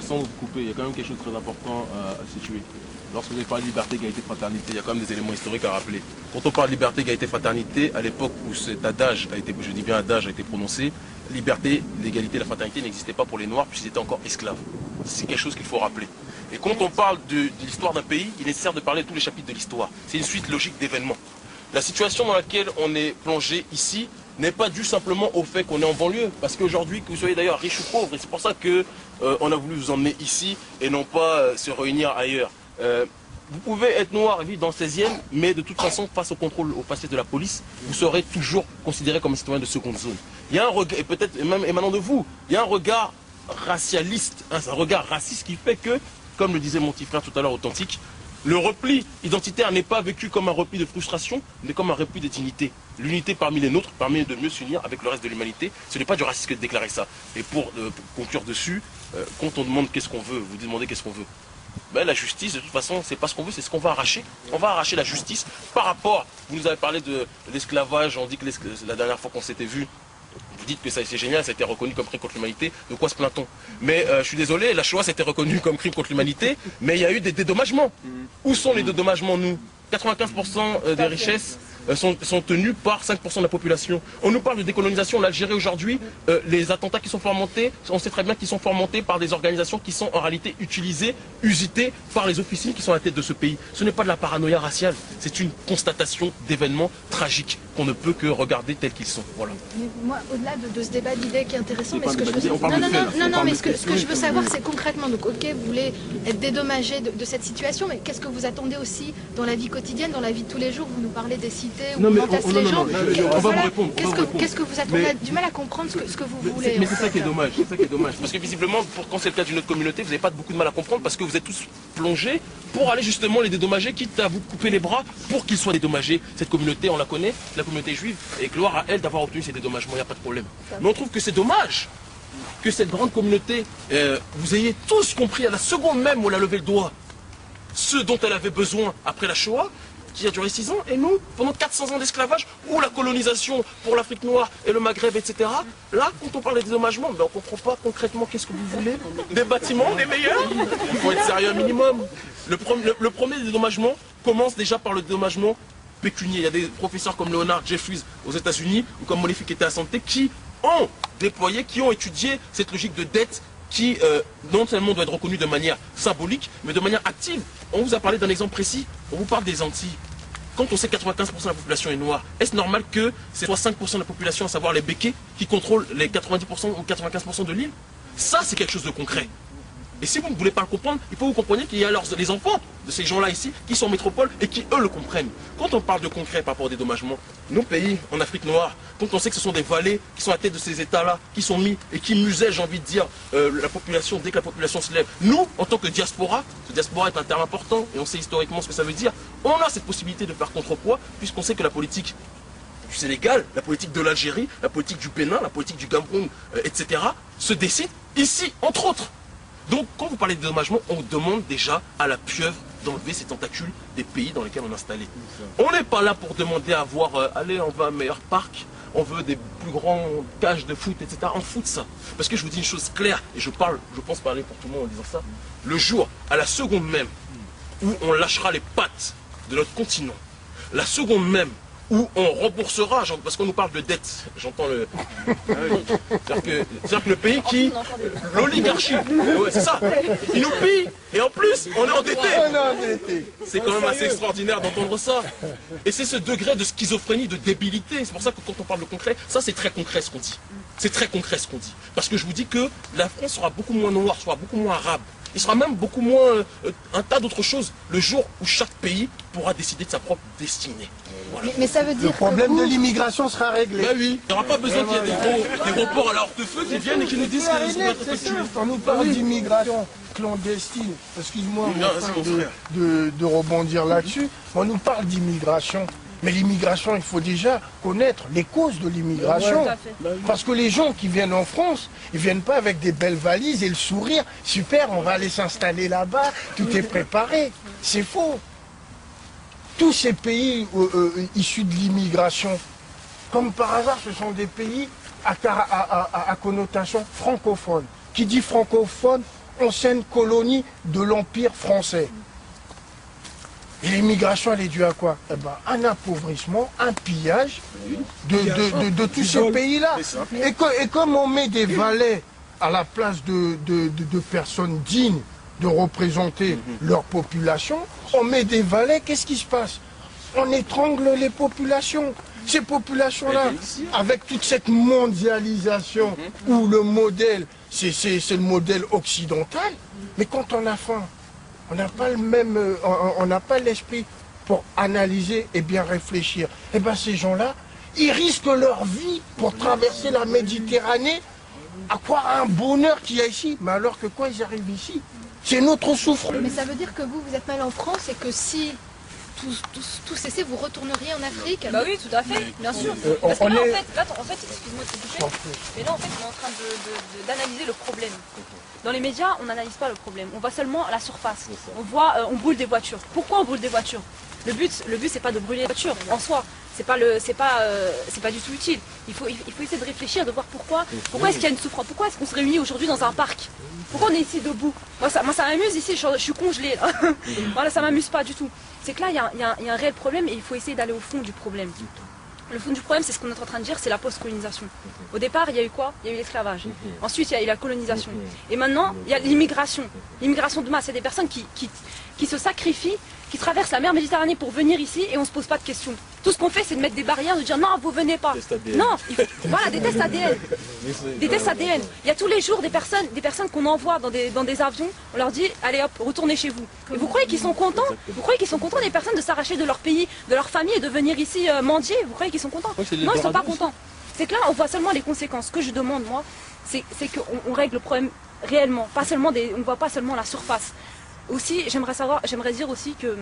sans vous couper, il y a quand même quelque chose de très important à situer. Lorsque vous avez parlé de liberté, égalité, fraternité, il y a quand même des éléments historiques à rappeler. Quand on parle de liberté, égalité, fraternité, à l'époque où cet adage a été, je dis bien adage, a été prononcé, liberté, l'égalité, la fraternité n'existait pas pour les Noirs puisqu'ils étaient encore esclaves. C'est quelque chose qu'il faut rappeler. Et quand on parle de l'histoire d'un pays, il est nécessaire de parler de tous les chapitres de l'histoire. C'est une suite logique d'événements. La situation dans laquelle on est plongé ici n'est pas due simplement au fait qu'on est en banlieue. Parce qu'aujourd'hui, que vous soyez d'ailleurs riche ou pauvre, et c'est pour ça qu'on a voulu vous emmener ici et non pas se réunir ailleurs. Vous pouvez être noir et vivre dans le 16e, mais de toute façon, face au contrôle, au passé de la police, vous serez toujours considéré comme un citoyen de seconde zone. Il y a un regard, et peut-être même émanant de vous, il y a un regard racialiste, un regard raciste qui fait que, comme le disait mon petit frère tout à l'heure authentique, le repli identitaire n'est pas vécu comme un repli de frustration, mais comme un repli de dignité. L'unité parmi les nôtres permet de mieux s'unir avec le reste de l'humanité. Ce n'est pas du racisme que de déclarer ça. Et pour conclure dessus, quand on demande qu'est-ce qu'on veut, vous demandez qu'est-ce qu'on veut. Ben, la justice, de toute façon, c'est pas ce qu'on veut, c'est ce qu'on va arracher. On va arracher la justice par rapport, vous nous avez parlé de l'esclavage, on dit que la dernière fois qu'on s'était vu, vous dites que c'est génial, ça a été reconnu comme crime contre l'humanité, de quoi se plaint-on? Mais je suis désolé, la Shoah c'était reconnu comme crime contre l'humanité, mais il y a eu des dédommagements. Où sont les dédommagements, nous? 95% des richesses sont tenues par 5% de la population. On nous parle de décolonisation, l'Algérie aujourd'hui, les attentats qui sont fomentés, on sait très bien qu'ils sont fomentés par des organisations qui sont en réalité utilisées, usitées par les officines qui sont à la tête de ce pays. Ce n'est pas de la paranoïa raciale, c'est une constatation d'événements tragiques qu'on ne peut que regarder tels qu'ils sont. Voilà. Mais moi, au-delà de ce débat d'idées qui est intéressant, mais ce que je veux... mais ce que je veux savoir, c'est concrètement, donc ok, vous voulez être dédommagé de cette situation, mais qu'est-ce que vous attendez aussi dans la vie quotidienne, dans la vie de tous les jours? Vous nous parlez des cités, où on entasse les gens. On va vous répondre. Qu'est-ce que vous attendez? On a du mal à comprendre ce que vous voulez. Mais c'est ça qui est dommage, c'est ça qui est dommage. Parce que visiblement, quand c'est le cas d'une autre communauté, vous n'avez pas beaucoup de mal à comprendre parce que vous êtes tous plongés pour aller justement les dédommager, quitte à vous couper les bras pour qu'ils soient dédommagés. Cette communauté, on la connaît, la communauté juive, et gloire à elle d'avoir obtenu ces dédommagements, il n'y a pas de problème. Mais on trouve que c'est dommage que cette grande communauté, vous ayez tous compris à la seconde même où elle a levé le doigt ce dont elle avait besoin après la Shoah, qui a duré 6 ans, et nous, pendant 400 ans d'esclavage, ou la colonisation pour l'Afrique noire et le Maghreb, etc. Là, quand on parle des dédommagements, ben, on ne comprend pas concrètement qu'est-ce que vous voulez. Des bâtiments, des meilleurs. Il faut être sérieux un minimum. Le premier dédommagement commence déjà par le dédommagement pécunier. Il y a des professeurs comme Leonard Jeffries aux États-Unis, ou comme Molefi qui était à Santé, qui ont déployé, qui ont étudié cette logique de dette qui non seulement doit être reconnu de manière symbolique, mais de manière active. On vous a parlé d'un exemple précis, on vous parle des Antilles. Quand on sait que 95% de la population est noire, est-ce normal que c'est soit 5% de la population, à savoir les béquets, qui contrôlent les 90% ou 95% de l'île? Ça, c'est quelque chose de concret. Et si vous ne voulez pas le comprendre, il faut que vous compreniez qu'il y a les enfants de ces gens-là ici qui sont en métropole et qui, eux, le comprennent. Quand on parle de concret par rapport au dédommagement, nos pays, en Afrique noire, quand on sait que ce sont des vallées qui sont à la tête de ces États-là, qui sont mis et qui musèlent, j'ai envie de dire, la population, dès que la population se lève, nous, en tant que diaspora, ce diaspora est un terme important et on sait historiquement ce que ça veut dire, on a cette possibilité de faire contrepoids puisqu'on sait que la politique du Sénégal, la politique de l'Algérie, la politique du Bénin, la politique du Cameroun, etc., se décide ici, entre autres. Donc, quand vous parlez de dédommagement, on demande déjà à la pieuvre d'enlever ces tentacules des pays dans lesquels on est installé. On n'est pas là pour demander à avoir, allez, on veut un meilleur parc, on veut des plus grands cages de foot, etc. On fout de ça. Parce que je vous dis une chose claire, et je pense parler pour tout le monde en disant ça, le jour, à la seconde même, où on lâchera les pattes de notre continent, la seconde même où on remboursera, parce qu'on nous parle de dette, j'entends le... C'est-à-dire que le pays qui... L'oligarchie, ouais, c'est ça, il nous pille, et en plus, on est endetté. C'est quand même assez extraordinaire d'entendre ça. Et c'est ce degré de schizophrénie, de débilité, c'est pour ça que quand on parle de concret, ça c'est très concret ce qu'on dit. C'est très concret ce qu'on dit. Parce que je vous dis que la France sera beaucoup moins noire, sera beaucoup moins arabe. Il sera même beaucoup moins un tas d'autres choses le jour où chaque pays pourra décider de sa propre destinée. Voilà. Mais ça veut dire le problème de l'immigration sera réglé. Ben oui, il n'y aura pas besoin qu'il y ait des reports à la horte-feu qui viennent et qui nous disent qu'ils sont effectués. On nous parle d'immigration clandestine, excuse-moi de rebondir là-dessus, on nous parle d'immigration. Mais l'immigration, il faut déjà connaître les causes de l'immigration. Parce que les gens qui viennent en France, ils ne viennent pas avec des belles valises et le sourire. Super, on va aller s'installer là-bas, tout est préparé. C'est faux. Tous ces pays issus de l'immigration, comme par hasard, ce sont des pays à connotation francophone. Qui dit francophone ancienne colonie de l'Empire français. Et l'immigration, elle est due à quoi? Eh ben, un appauvrissement, un pillage de tous ces pays-là. Et comme on met des valets à la place de personnes dignes de représenter leur population, on met des valets, qu'est-ce qui se passe? On étrangle les populations. Ces populations-là, avec toute cette mondialisation où le modèle, c'est le modèle occidental, mais quand on a faim, on n'a pas le même, on n'a pas l'esprit pour analyser et bien réfléchir. Et bien ces gens-là, ils risquent leur vie pour traverser la Méditerranée, à croire un bonheur qu'il y a ici. Mais alors que quand ils arrivent ici, c'est notre souffrance. Mais ça veut dire que vous êtes mal en France et que si tout cessait, vous retourneriez en Afrique? Bah oui, tout à fait, bien sûr. Parce que là, en fait, excuse-moi de te couper, mais là, en fait, on est en train d'analyser le problème. Dans les médias, on n'analyse pas le problème. On voit seulement la surface. On voit, on brûle des voitures. Pourquoi on brûle des voitures? Le but, c'est pas de brûler les voitures en soi. C'est pas du tout utile. Il faut essayer de réfléchir, de voir pourquoi est-ce qu'il y a une souffrance. Pourquoi est-ce qu'on se réunit aujourd'hui dans un parc? Pourquoi on est ici debout? Moi, ça m'amuse ici. Je suis congelée. Voilà, ça m'amuse pas du tout. C'est que là, il y a un réel problème et il faut essayer d'aller au fond du problème. Le fond du problème, c'est ce qu'on est en train de dire, c'est la post-colonisation. Au départ, il y a eu quoi? Il y a eu l'esclavage. Ensuite, il y a eu la colonisation. Et maintenant, il y a l'immigration. L'immigration de masse, c'est des personnes qui se sacrifient, qui traversent la mer Méditerranée pour venir ici et on ne se pose pas de questions. Tout ce qu'on fait, c'est de mettre des barrières, de dire non, vous venez pas. Non, voilà, des tests ADN. Des tests ADN. Il y a tous les jours des personnes qu'on envoie dans des avions, on leur dit, allez hop, retournez chez vous. Et vous croyez qu'ils sont contents? Vous croyez qu'ils sont contents des personnes de s'arracher de leur pays, de leur famille et de venir ici mendier? Vous croyez qu'ils sont contents? Non, ils ne sont pas contents. C'est que là, on voit seulement les conséquences. Ce que je demande, moi, c'est qu'on règle le problème réellement. Pas seulement on ne voit pas seulement la surface. Aussi, j'aimerais dire aussi que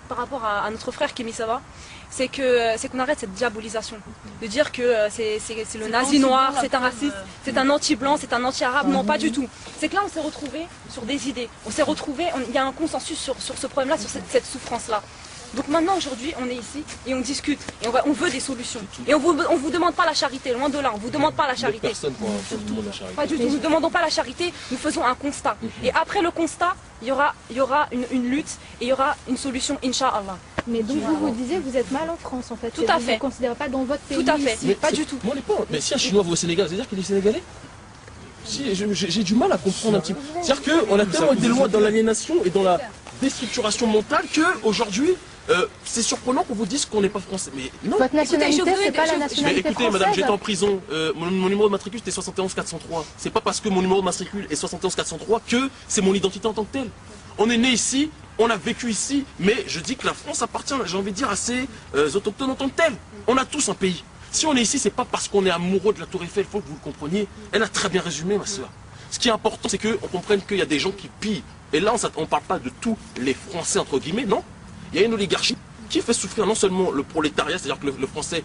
par rapport à notre frère Kémy Sava, c'est qu'on arrête cette diabolisation. De dire que c'est le nazi noir, c'est un raciste, c'est un anti-blanc, c'est un anti-arabe. Non, pas du tout. C'est que là, on s'est retrouvés sur des idées. On s'est retrouvés, il y a un consensus sur ce problème-là, sur cette souffrance-là. Donc maintenant, aujourd'hui, on est ici et on discute. Et on veut des solutions. Et on vous demande pas la charité, loin de là, on vous demande pas la charité. Personne pour demander la charité. Pas du tout, nous ne demandons pas la charité, nous faisons un constat. Et après le constat, il y aura une lutte et il y aura une solution, Inch'Allah. Mais donc vous disiez vous êtes mal en France en fait. Tout à fait. Vous ne considérez pas dans votre pays. Tout à fait, ici. pas du tout. Moi, mais si un Chinois va au Sénégal, c'est-à-dire qu'il est sénégalais? Si, j'ai du mal à comprendre un petit peu. C'est-à-dire qu'on a tellement été loin dans l'aliénation et dans la déstructuration mentale qu'aujourd'hui, c'est surprenant qu'on vous dise qu'on n'est pas français. Mais non. Votre nationalité, c'est pas la nationalité mais écoutez, française. madame, j'étais en prison. Mon numéro de matricule, c'était 71 403. C'est pas parce que mon numéro de matricule est 71 403 que c'est mon identité en tant que telle. On est né ici, on a vécu ici, mais je dis que la France appartient, j'ai envie de dire, à ses autochtones en tant que tels. On a tous un pays. Si on est ici, c'est pas parce qu'on est amoureux de la Tour Eiffel, il faut que vous le compreniez. Elle a très bien résumé, ma soeur. Ce qui est important, c'est qu'on comprenne qu'il y a des gens qui pillent. Et là, on ne parle pas de tous les Français, entre guillemets, non. Il y a une oligarchie qui fait souffrir non seulement le prolétariat, c'est-à-dire que le Français